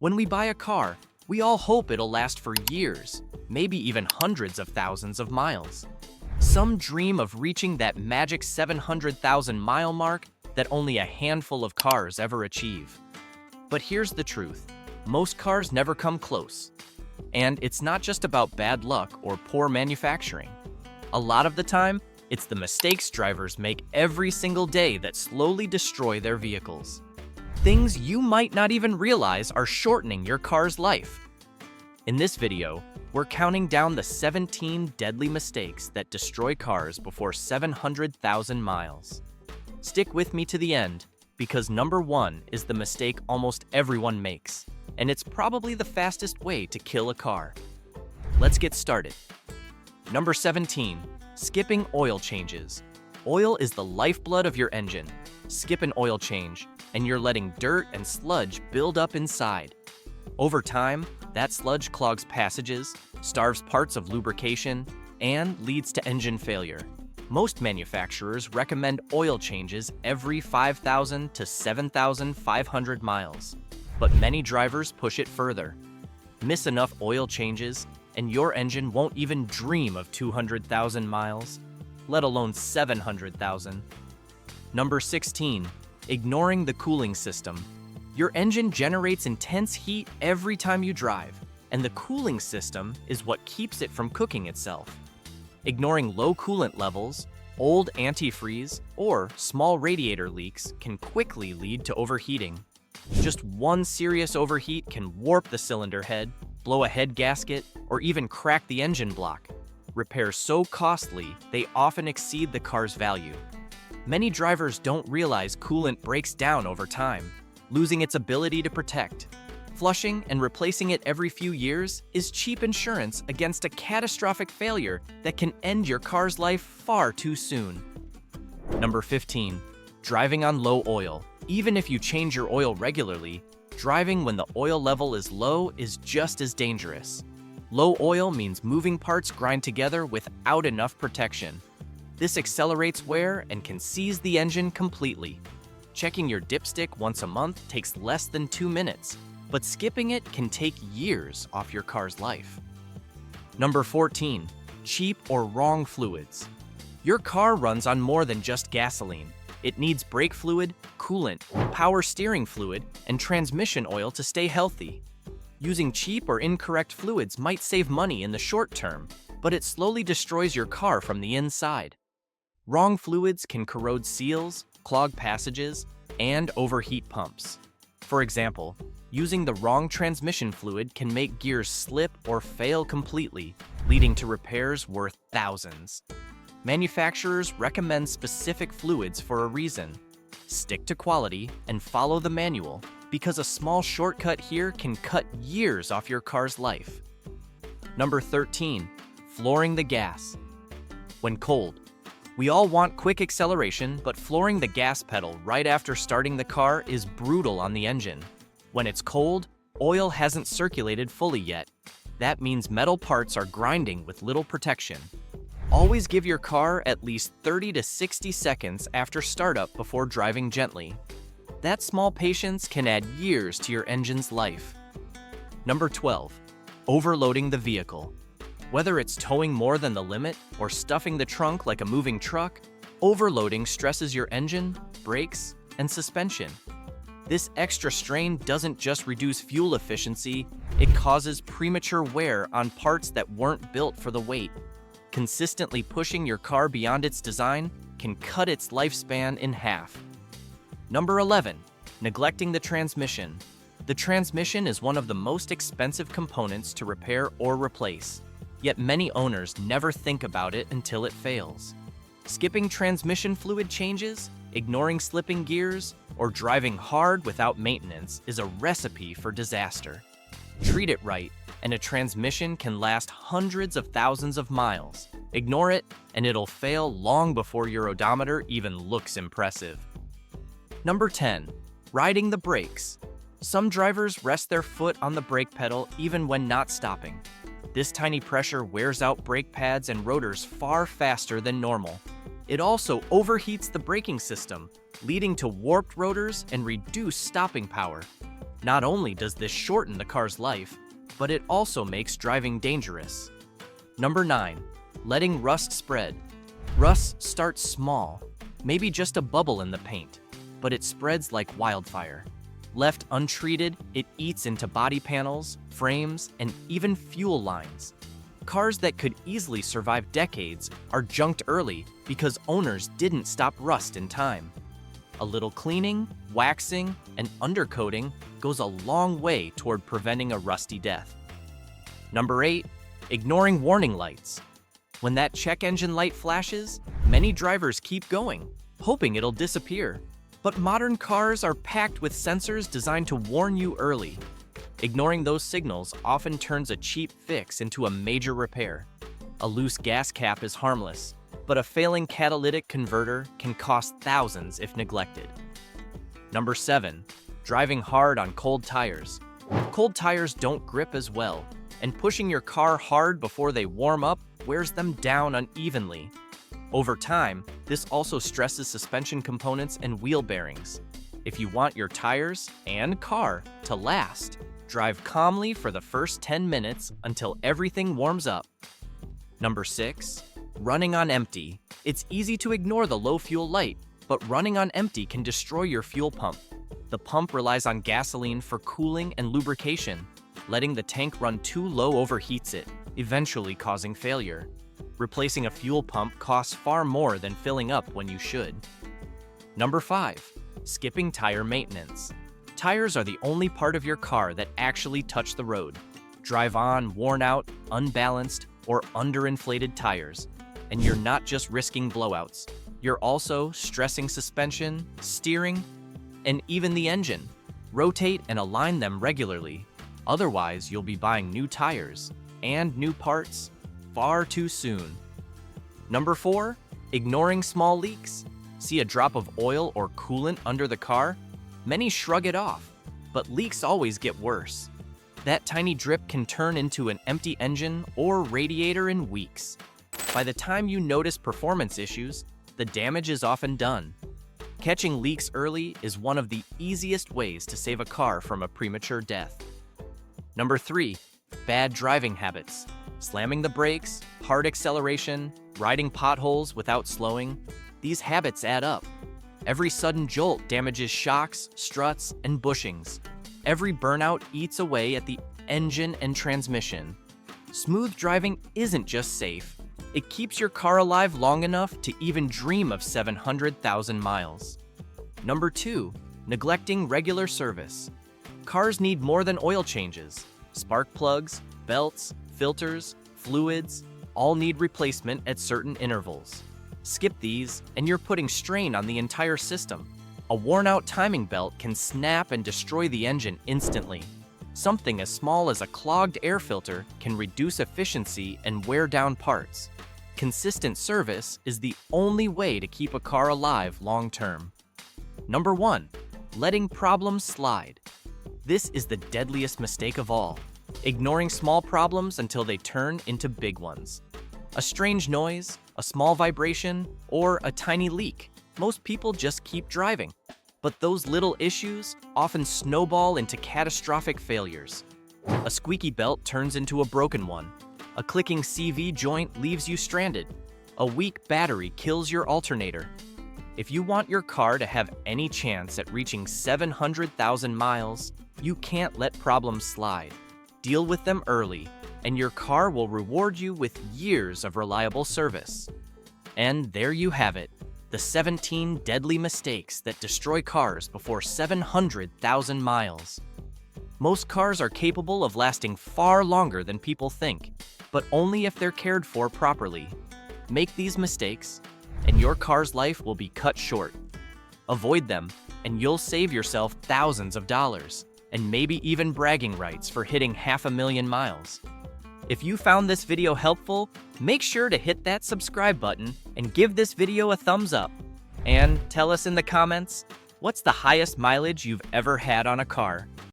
When we buy a car, we all hope it'll last for years, maybe even hundreds of thousands of miles. Some dream of reaching that magic 700,000 mile mark that only a handful of cars ever achieve. But here's the truth. Most cars never come close. And it's not just about bad luck or poor manufacturing. A lot of the time, it's the mistakes drivers make every single day that slowly destroy their vehicles. Things you might not even realize are shortening your car's life. In this video, we're counting down the 17 deadly mistakes that destroy cars before 700,000 miles. Stick with me to the end, because number 1 is the mistake almost everyone makes, and it's probably the fastest way to kill a car. Let's get started. Number 17, skipping oil changes. Oil is the lifeblood of your engine. Skip an oil change, and you're letting dirt and sludge build up inside. Over time, that sludge clogs passages, starves parts of lubrication, and leads to engine failure. Most manufacturers recommend oil changes every 5,000 to 7,500 miles, but many drivers push it further. Miss enough oil changes, and your engine won't even dream of 200,000 miles, let alone 700,000. Number 16, ignoring the cooling system. Your engine generates intense heat every time you drive, and the cooling system is what keeps it from cooking itself. Ignoring low coolant levels, old antifreeze, or small radiator leaks can quickly lead to overheating. Just one serious overheat can warp the cylinder head, blow a head gasket, or even crack the engine block. Repairs so costly, they often exceed the car's value. Many drivers don't realize coolant breaks down over time, losing its ability to protect. Flushing and replacing it every few years is cheap insurance against a catastrophic failure that can end your car's life far too soon. Number 15, driving on low oil. Even if you change your oil regularly, driving when the oil level is low is just as dangerous. Low oil means moving parts grind together without enough protection. This accelerates wear and can seize the engine completely. Checking your dipstick once a month takes less than 2 minutes, but skipping it can take years off your car's life. Number 14, cheap or wrong fluids. Your car runs on more than just gasoline. It needs brake fluid, coolant, power steering fluid, and transmission oil to stay healthy. Using cheap or incorrect fluids might save money in the short term, but it slowly destroys your car from the inside. Wrong fluids can corrode seals, clog passages, and overheat pumps. For example, using the wrong transmission fluid can make gears slip or fail completely, leading to repairs worth thousands. Manufacturers recommend specific fluids for a reason. Stick to quality and follow the manual, because a small shortcut here can cut years off your car's life. Number 13, flooring the gas. When cold, we all want quick acceleration, but flooring the gas pedal right after starting the car is brutal on the engine. When it's cold, oil hasn't circulated fully yet. That means metal parts are grinding with little protection. Always give your car at least 30 to 60 seconds after startup before driving gently. That small patience can add years to your engine's life. Number 12, overloading the vehicle. Whether it's towing more than the limit or stuffing the trunk like a moving truck, overloading stresses your engine, brakes, and suspension. This extra strain doesn't just reduce fuel efficiency, it causes premature wear on parts that weren't built for the weight. Consistently pushing your car beyond its design can cut its lifespan in half. Number 11, neglecting the transmission. The transmission is one of the most expensive components to repair or replace. Yet many owners never think about it until it fails. Skipping transmission fluid changes, ignoring slipping gears, or driving hard without maintenance is a recipe for disaster. Treat it right, and a transmission can last hundreds of thousands of miles. Ignore it, and it'll fail long before your odometer even looks impressive. Number 10, riding the brakes. Some drivers rest their foot on the brake pedal even when not stopping. This tiny pressure wears out brake pads and rotors far faster than normal. It also overheats the braking system, leading to warped rotors and reduced stopping power. Not only does this shorten the car's life, but it also makes driving dangerous. Number 9. Letting rust spread. Rust starts small, maybe just a bubble in the paint, but it spreads like wildfire. Left untreated, it eats into body panels, frames, and even fuel lines. Cars that could easily survive decades are junked early because owners didn't stop rust in time. A little cleaning, waxing, and undercoating goes a long way toward preventing a rusty death. Number 8. Ignoring warning lights. When that check engine light flashes, many drivers keep going, hoping it'll disappear. But modern cars are packed with sensors designed to warn you early. Ignoring those signals often turns a cheap fix into a major repair. A loose gas cap is harmless, but a failing catalytic converter can cost thousands if neglected. Number 7. Driving hard on cold tires. Cold tires don't grip as well, and pushing your car hard before they warm up wears them down unevenly. Over time, this also stresses suspension components and wheel bearings. If you want your tires and car to last, drive calmly for the first 10 minutes until everything warms up. Number 6. Running on empty. It's easy to ignore the low fuel light, but running on empty can destroy your fuel pump. The pump relies on gasoline for cooling and lubrication. Letting the tank run too low overheats it, eventually causing failure. Replacing a fuel pump costs far more than filling up when you should. Number 5. Skipping tire maintenance. Tires are the only part of your car that actually touch the road. Drive on worn out, unbalanced, or underinflated tires, and you're not just risking blowouts. You're also stressing suspension, steering, and even the engine. Rotate and align them regularly. Otherwise, you'll be buying new tires and new parts far too soon. Number 4. Ignoring small leaks. See a drop of oil or coolant under the car? Many shrug it off, but leaks always get worse. That tiny drip can turn into an empty engine or radiator in weeks. By the time you notice performance issues, the damage is often done. Catching leaks early is one of the easiest ways to save a car from a premature death. Number 3. Bad driving habits. Slamming the brakes, hard acceleration, riding potholes without slowing. These habits add up. Every sudden jolt damages shocks, struts, and bushings. Every burnout eats away at the engine and transmission. Smooth driving isn't just safe. It keeps your car alive long enough to even dream of 700,000 miles. Number 2. Neglecting regular service. Cars need more than oil changes. Spark plugs, belts, filters, fluids, all need replacement at certain intervals. Skip these, and you're putting strain on the entire system. A worn-out timing belt can snap and destroy the engine instantly. Something as small as a clogged air filter can reduce efficiency and wear down parts. Consistent service is the only way to keep a car alive long-term. Number 1. Letting problems slide. This is the deadliest mistake of all. Ignoring small problems until they turn into big ones. A strange noise, a small vibration, or a tiny leak. Most people just keep driving. But those little issues often snowball into catastrophic failures. A squeaky belt turns into a broken one. A clicking CV joint leaves you stranded. A weak battery kills your alternator. If you want your car to have any chance at reaching 700,000 miles, you can't let problems slide. Deal with them early, and your car will reward you with years of reliable service. And there you have it, the 17 deadly mistakes that destroy cars before 700,000 miles. Most cars are capable of lasting far longer than people think, but only if they're cared for properly. Make these mistakes, and your car's life will be cut short. Avoid them, and you'll save yourself thousands of dollars, and maybe even bragging rights for hitting 500,000 miles. If you found this video helpful, make sure to hit that subscribe button and give this video a thumbs up. And tell us in the comments, what's the highest mileage you've ever had on a car?